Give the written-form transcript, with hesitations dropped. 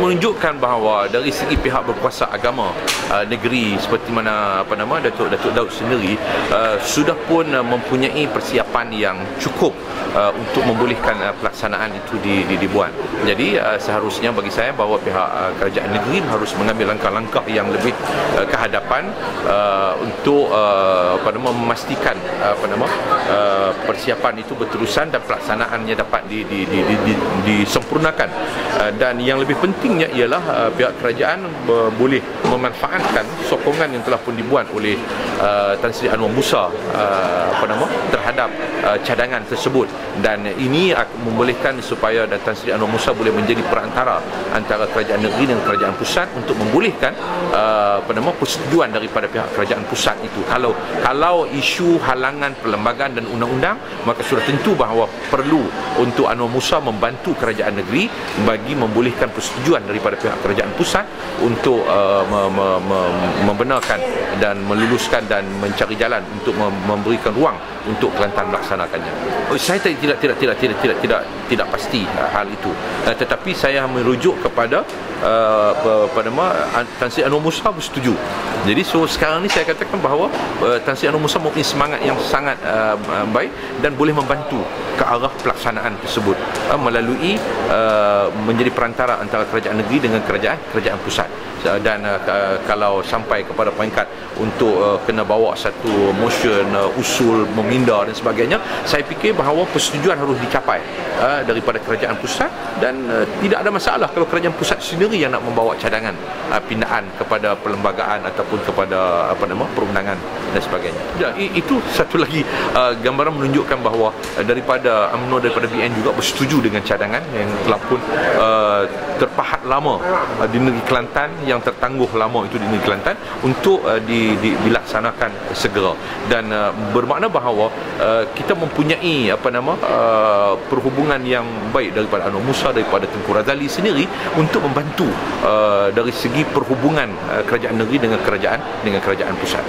menunjukkan bahawa dari segi pihak berkuasa agama negeri seperti mana Datuk Daud sendiri sudah pun mempunyai persiapan yang cukup untuk membolehkan pelaksanaan itu dibuat. Jadi seharusnya bagi saya bahawa pihak kerajaan negeri harus mengambil langkah-langkah yang lebih ke hadapan untuk memastikan persiapan itu berterusan dan pelaksanaannya dapat disempurnakan. Dan yang lebih pentingnya ialah pihak kerajaan boleh memanfaatkan sokongan yang telah pun dibuat oleh Tan Sri Anwar Musa terhadap cadangan tersebut, dan ini membolehkan supaya Tan Sri Anwar Musa boleh menjadi perantara antara kerajaan negeri dan kerajaan pusat untuk membolehkan persetujuan daripada pihak kerajaan pusat itu. Kalau isu halangan perlembagaan dan undang-undang, maka sudah tentu bahawa perlu untuk Anwar Musa membantu kerajaan negeri bagi membolehkan persetujuan daripada pihak kerajaan pusat untuk membenarkan dan meluluskan dan mencari jalan untuk memberikan ruang untuk Kelantan melaksanakannya. Saya tidak pasti hal itu, tetapi saya merujuk kepada Tan Sri Anwar Musa bersetuju. Jadi sekarang ni saya katakan bahawa Tan Sri Anwar Musa mempunyai semangat yang sangat baik dan boleh membantu ke arah pelaksanaan tersebut melalui menjadi perantara antara kerajaan negeri dengan kerajaan pusat. Dan kalau sampai kepada peringkat untuk kena bawa satu motion, usul meminda dan sebagainya, saya fikir bahawa persetujuan harus dicapai daripada kerajaan pusat, dan tidak ada masalah kalau kerajaan pusat sendiri yang nak membawa cadangan pindaan kepada perlembagaan ataupun kepada perundangan dan sebagainya. Ya, itu satu lagi gambaran menunjukkan bahawa daripada UMNO, daripada BN juga bersetuju dengan cadangan yang telah pun terpahat lama di negeri Kelantan, yang tertangguh lama itu di negeri Kelantan, untuk dilaksanakan segera. Dan bermakna bahawa kita mempunyai perhubungan yang baik daripada Anwar Musa, daripada Tengku Razali sendiri untuk membantu dari segi perhubungan kerajaan negeri dengan kerajaan pusat.